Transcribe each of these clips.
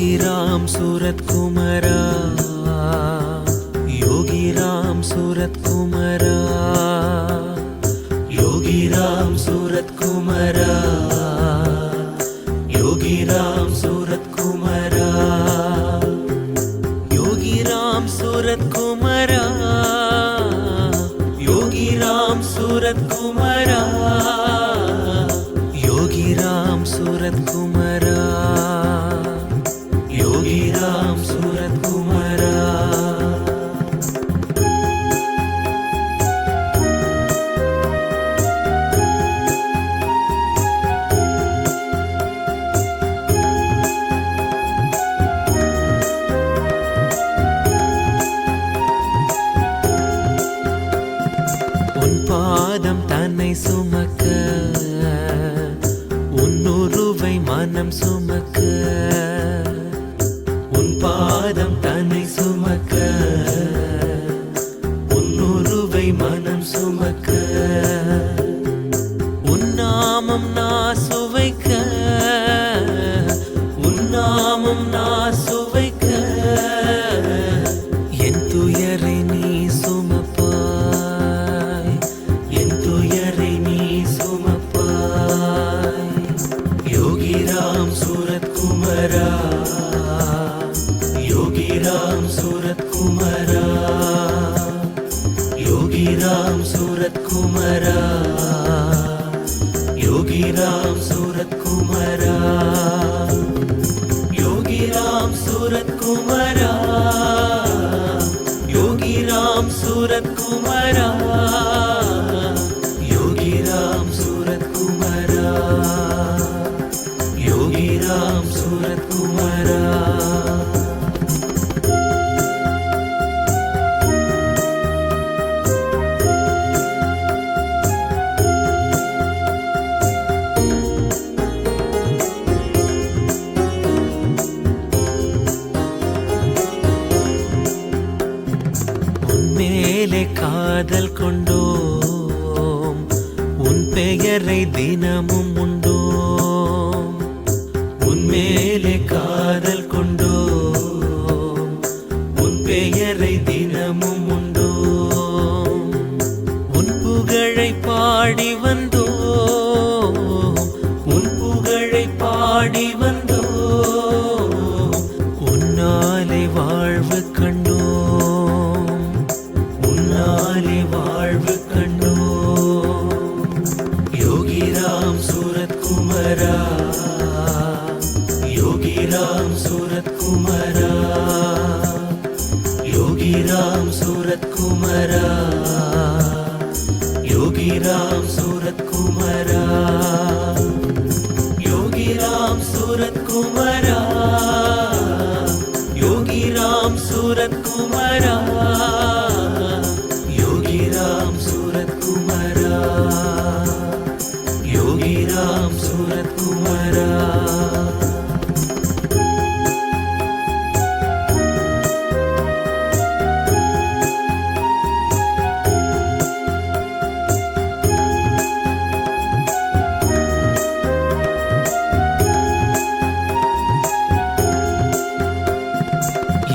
योगी राम सूरत कुमरा, योगी राम सूरत कुमरा, योगी राम सूरत कुमरा, योगी राम सूरत कुमरा, योगी राम सूरत कुमरा, योगी राम सूरत कुमरा, योगी राम सूरत कुमरा, योगी राम सूरत कुमरा। உன் பாதம் தன்னை சுமக்க, உன்னுருவை மனம் சுமக்க, உன் பாதம் தன்னை சுமக்க, உன்னுருவை மனம் சுமக்க, உன் நாமம் நான் சுவைக்க, உன் நாமம் நான் சுவைக்க, என் துயரை நீ சுமப்பாய், என் துயரை நீ சுமப்பாய். योगी राम सूरत कुमरा, योगी राम सूरत कुमरा, योगी राम सूरत कुमरा, योगी राम सूरत कुमरा, योगी राम सूरत कुमरा, योगी राम सूरत कुमरा, योगी राम सूरत कुमरा, योगी राम सूरत कुमरा। உன்மேலே காதல் கொண்டோம், உன் பெயரை தினமும் உண்டோம், உன்மேலே காதல் கொண்டோம், உன் பெயரை தினமும் உண்டோம், உன் புகழை பாடி வந்தோம், உன் புகழை பாடி வந்தோம், உன்னாலே வாழ்வு கண்டோம், உன்னாலே வாழ்வு கண்டோம். योगी राम सूरत कुमरा, योगी राम सूरत कुमरा, योगी राम सूरत कुमरा, योगी राम सूरत कुमरा, योगी राम सूरत कुमरा, योगी राम सूरत कुमरा, योगी राम सूरत कुमरा, योगी राम सूरत कुमरा।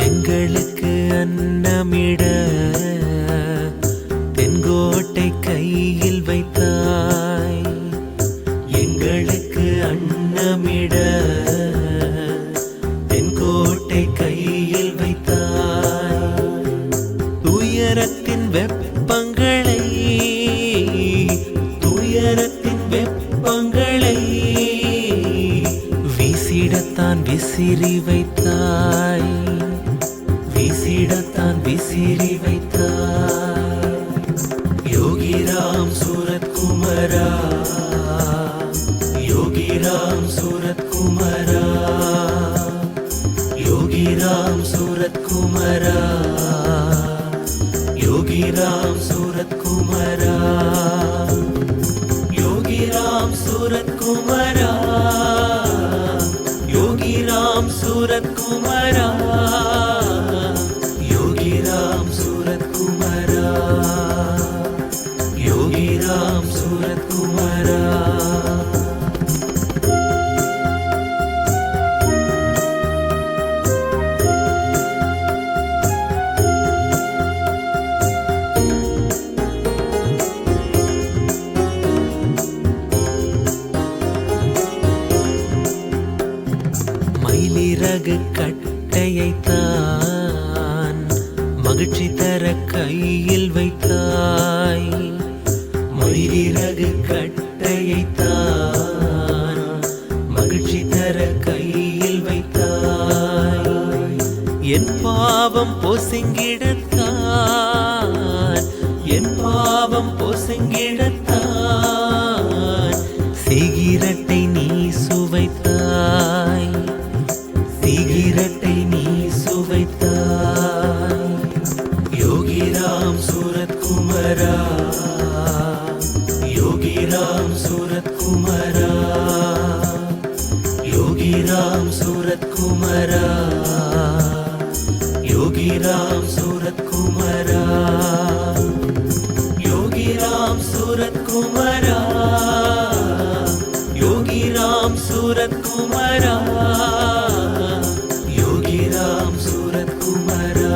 எங்களுக்கு அன்னமிட தென்கோட்டை கையில் வைத்தாய், எங்களுக்கு அன்னமிட தென்கோட்டை கையில் வைத்தாய், துயரத்தின் வெப்பங்களை, துயரத்தின் வெப்பங்களை வீசிடத்தான் விசிறி வைத்தாய், வீசிடத்தான் விசிறி வைத்தாய். योगी राम सूरत कुमरा, योगी राम सूरत कुमरा, योगी राम सूरत कुमरा, योगी राम सूरत कुमरा, योगी राम सूरत कुमरा, योगी राम सूरत कुमरा, योगी राम सूरत कुमरा, योगी राम सूरत कुमरा। மயிலிறகு கட்டையைத்தான் மகிழ்ச்சி தர கையில் வைத்தாய். மயிலிறகு கட்டையைத்தான் மகிழ்ச்சி தர கையில் வைத்தாய். என் பாவம் பொசுங்கிடத்தான், என் பாவம் பொசுங்கிடத்தான் சிகிரட்டை நீ சுவைத்தாய், சிகிரட்டை நீ சுவைத்தாய். யோகிராம் சூரத் குமரா, யோகிராம் சூரத் குமரா, யோகிராம் சூரத் குமரா, யோகிராம் சூரத் குமரா, யோகிராம் சூரத் குமரா, யோகிராம் சூரத் குமரா, யோகிராம் சூரத் குமரா,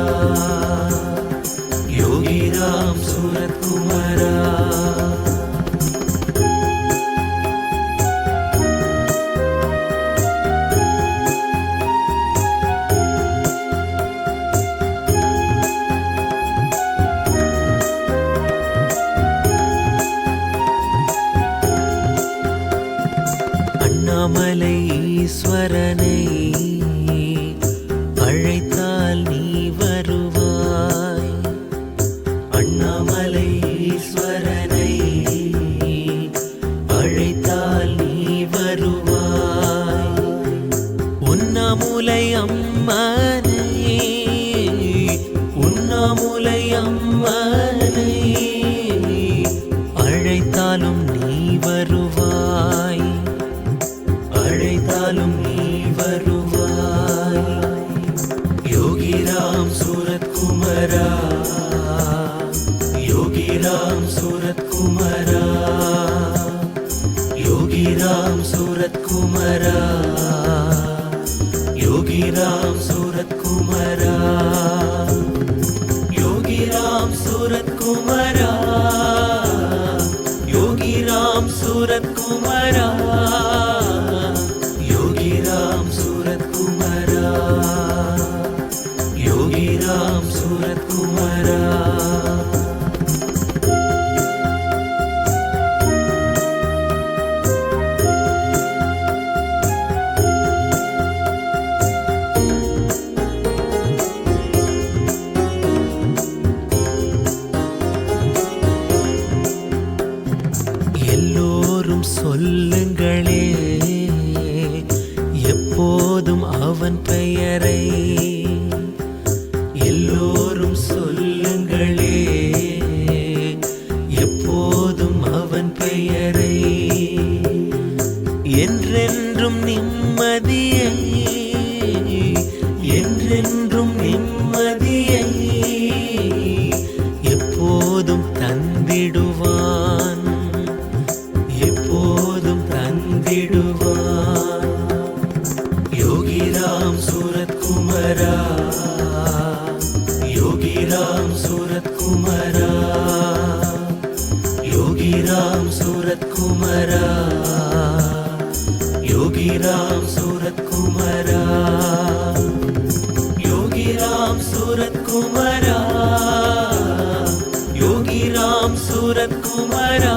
யோகிராம் சூரத் குமரா. அண்ணாமலை ஈஸ்வரனை அழைத்தால் நீ வருவாய். அண்ணாமலை ஈஸ்வரனை அழைத்தால் நீ வருவாய். உண்ணாமுலை அம்மனை, உண்ணாமுலை அம்மனை அழைத்தாலும் நீ வருவாய், அழைத்தாலும் நீ வருவாய். யோகிராம் சூரத் குமரா, யோகிராம் சூரத் குமரா, யோகிராம் சூரத் குமரா, யோகிராம் சூரத் குமரா, யோகிராம் சூரத் குமரா, யோகிராம் சூரத் குமரா, யோகிராம் சூரத் குமரா, யோகிராம் சூரத் குமரா. எல்லோரும் சொல்லுங்களே எப்போதும் அவன் பெயரை, எல்லோரும் சொல்லுங்களே எப்போதும் அவன் பெயரை. என்றென்றும் நிம்மதியை, என்றென்றும் நிம்மதியை எப்போதும் தந்திடுவான், எப்போதும் தந்திடுவான். யோகிராம் சூரத் குமரா, யோகிராம் சூரத் குமரா, யோகிராம் சூரத் குமரா, யோகிராம் சூரத் குமரா, யோகிராம் சூரத் குமரா, யோகிராம் சூரத் குமரா.